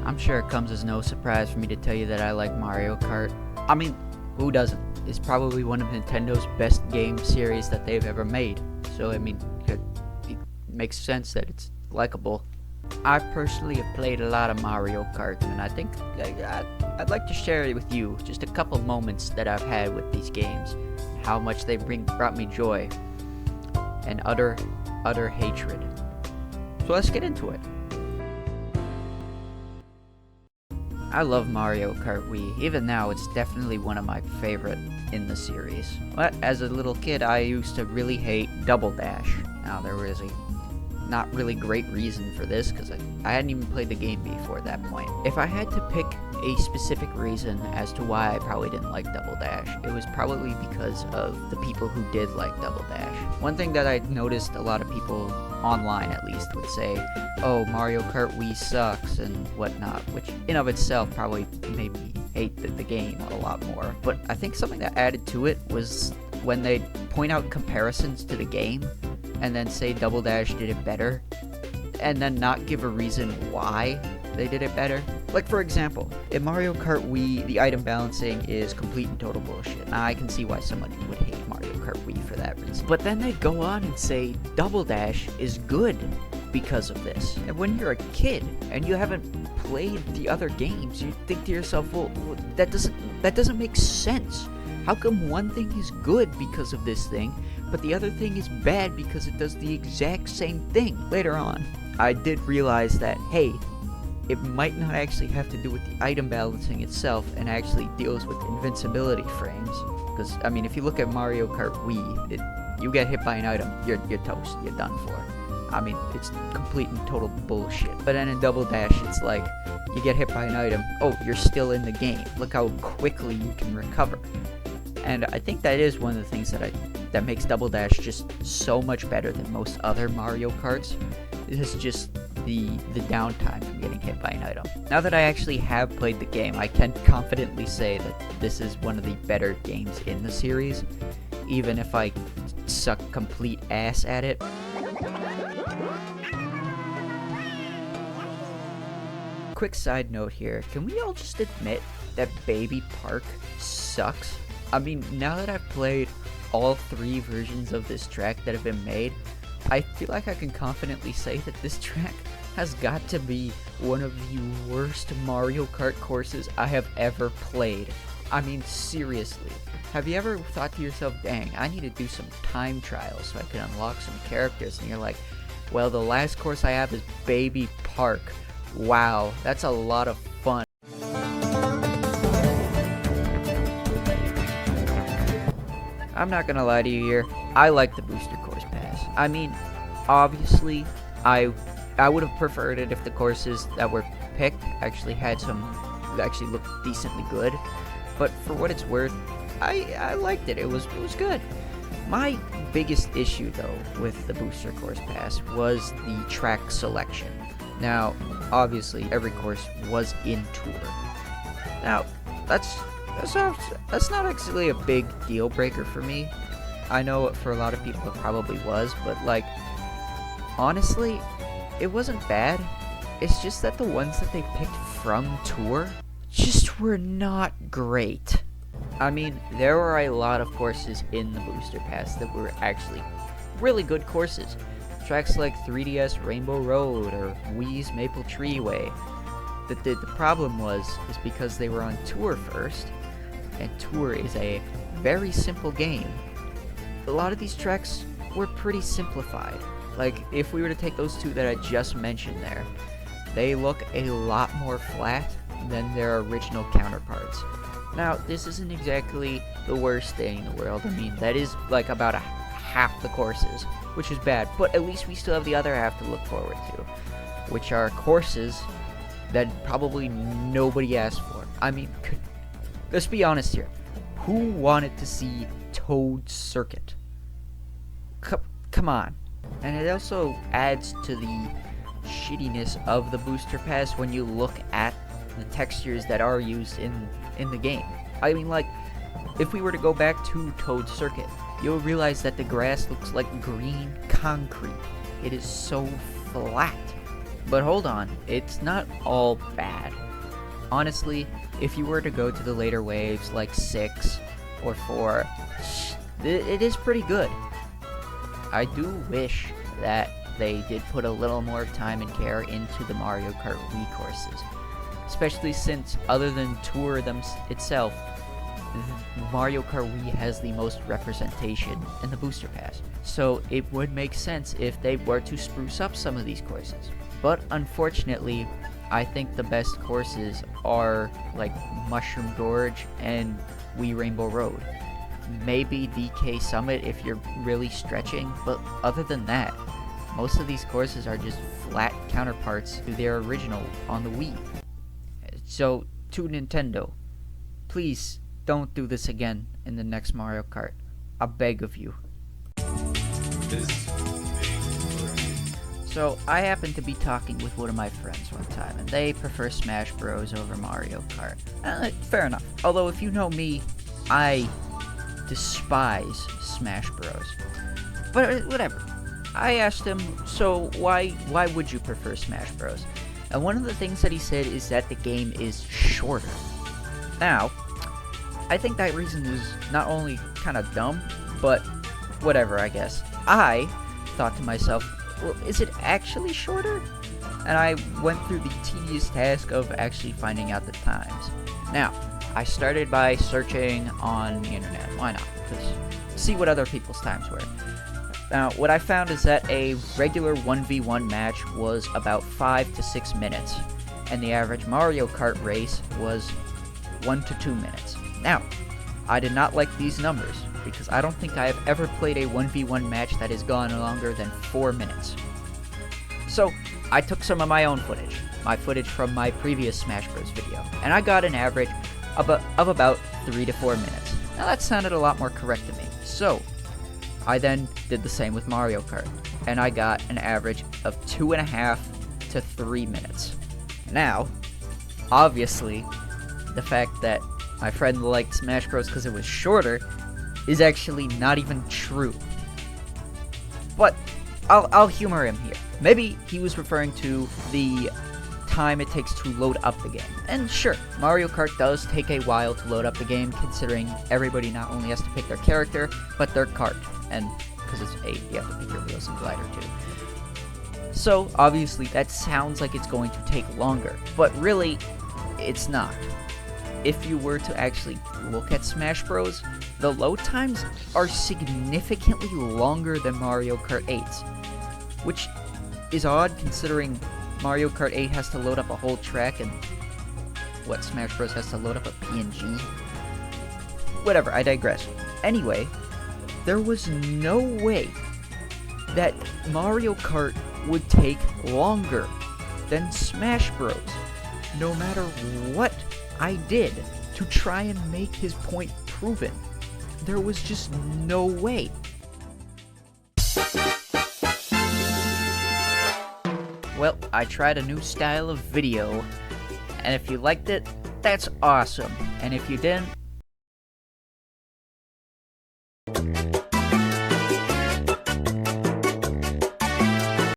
I'm sure it comes as no surprise for me to tell you that I like Mario Kart. I mean, who doesn't? It's probably one of Nintendo's best game series that they've ever made. So, I mean, it makes sense that it's likable. I personally have played a lot of Mario Kart, and I think I'd like to share it with you, just a couple moments that I've had with these games, how much they brought me joy and utter hatred. So let's get into it. I love Mario Kart Wii. Even now, it's definitely one of my favorite in the series. But as a little kid, I used to really hate Double Dash. Now, there was a not really great reason for this, because I hadn't even played the game before that point. If I had to pick a specific reason as to why I probably didn't like Double Dash, it was probably because of the people who did like Double Dash. One thing that I noticed a lot of people, online at least, would say, oh, Mario Kart Wii sucks and whatnot, which in of itself probably made me hate the game a lot more. But I think something that added to it was when they point out comparisons to the game and then say Double Dash did it better, and then not give a reason why they did it better. Like, for example, in Mario Kart Wii, the item balancing is complete and total bullshit. Now, I can see why somebody would hate Mario Kart Wii for that reason. But then they go on and say Double Dash is good because of this. And when you're a kid and you haven't played the other games, you think to yourself, well, that doesn't make sense. How come one thing is good because of this thing, but the other thing is bad because it does the exact same thing? Later on, I did realize that, hey, it might not actually have to do with the item balancing itself, and actually deals with invincibility frames. Because, I mean, if you look at Mario Kart Wii, you get hit by an item, you're toast, you're done for. I mean, it's complete and total bullshit. But then in Double Dash, it's like, you get hit by an item, oh, you're still in the game. Look how quickly you can recover. And I think that is one of the things that makes Double Dash just so much better than most other Mario Karts. It is just the downtime from getting hit by an item. Now that I actually have played the game, I can confidently say that this is one of the better games in the series, even if I suck complete ass at it. Quick side note here, can we all just admit that Baby Park sucks? I mean, now that I've played all 3 versions of this track that have been made, I feel like I can confidently say that this track has got to be one of the worst Mario Kart courses I have ever played. I mean, seriously. Have you ever thought to yourself, dang, I need to do some time trials so I can unlock some characters, and you're like, well, the last course I have is Baby Park. Wow, that's a lot of fun. I'm not gonna lie to you here, I like the Booster Course Pass. I mean, obviously, I would have preferred it if the courses that were picked actually looked decently good. But for what it's worth, I liked it. It was good. My biggest issue, though, with the Booster Course Pass was the track selection. Now, obviously, every course was in Tour. Now, that's not actually a big deal breaker for me. I know for a lot of people it probably was, but like, honestly, it wasn't bad. It's just that the ones that they picked from Tour just were not great. I mean, there were a lot of courses in the Booster Pass that were actually really good courses. Tracks like 3DS Rainbow Road or Wii's Maple Treeway. The problem is because they were on Tour first, and Tour is a very simple game. A lot of these tracks were pretty simplified. Like, if we were to take those 2 that I just mentioned there, they look a lot more flat than their original counterparts. Now, this isn't exactly the worst thing in the world. I mean, that is like about half the courses, which is bad, but at least we still have the other half to look forward to, which are courses that probably nobody asked for. I mean, let's be honest here. Who wanted to see Toad Circuit? Come on. And it also adds to the shittiness of the Booster Pass when you look at the textures that are used in the game. I mean, like, if we were to go back to Toad Circuit, you'll realize that the grass looks like green concrete. It is so flat. But hold on, it's not all bad. Honestly, if you were to go to the later waves like 6 or 4, it is pretty good. I do wish that they did put a little more time and care into the Mario Kart Wii courses. Especially since, other than Tour itself, Mario Kart Wii has the most representation in the Booster Pass. So it would make sense if they were to spruce up some of these courses. But unfortunately, I think the best courses are like Mushroom Gorge and Wii Rainbow Road. Maybe DK Summit if you're really stretching, but other than that, most of these courses are just flat counterparts to their original on the Wii. So, to Nintendo, please don't do this again in the next Mario Kart. I beg of you. So, I happened to be talking with one of my friends one time, and they prefer Smash Bros. Over Mario Kart. Fair enough. Although, if you know me, I despise Smash Bros. But whatever. I asked him, so why would you prefer Smash Bros? And one of the things that he said is that the game is shorter. Now, I think that reason is not only kind of dumb, but whatever, I guess. I thought to myself, well, is it actually shorter? And I went through the tedious task of actually finding out the times. Now, I started by searching on the internet. Why not? Because see what other people's times were. Now, what I found is that a regular 1v1 match was about 5 to 6 minutes, and the average Mario Kart race was 1 to 2 minutes. Now, I did not like these numbers, because I don't think I have ever played a 1v1 match that has gone longer than 4 minutes. So, I took some of my own footage, my footage from my previous Smash Bros. Video, and I got an average of about 3 to 4 minutes. Now, that sounded a lot more correct to me. So, I then did the same with Mario Kart, and I got an average of 2.5 to 3 minutes. Now, obviously, the fact that my friend liked Smash Bros. Because it was shorter is actually not even true. But I'll humor him here. Maybe he was referring to the time it takes to load up the game. And sure, Mario Kart does take a while to load up the game, considering everybody not only has to pick their character, but their cart. And because it's 8, you have to pick your wheels and glider too. So, obviously, that sounds like it's going to take longer, but really, it's not. If you were to actually look at Smash Bros., the load times are significantly longer than Mario Kart 8's, which is odd considering Mario Kart 8 has to load up a whole track and Smash Bros. Has to load up a PNG. Whatever, I digress. Anyway, there was no way that Mario Kart would take longer than Smash Bros. No matter what I did to try and make his point proven. There was just no way. Well, I tried a new style of video, and if you liked it, that's awesome. And if you didn't,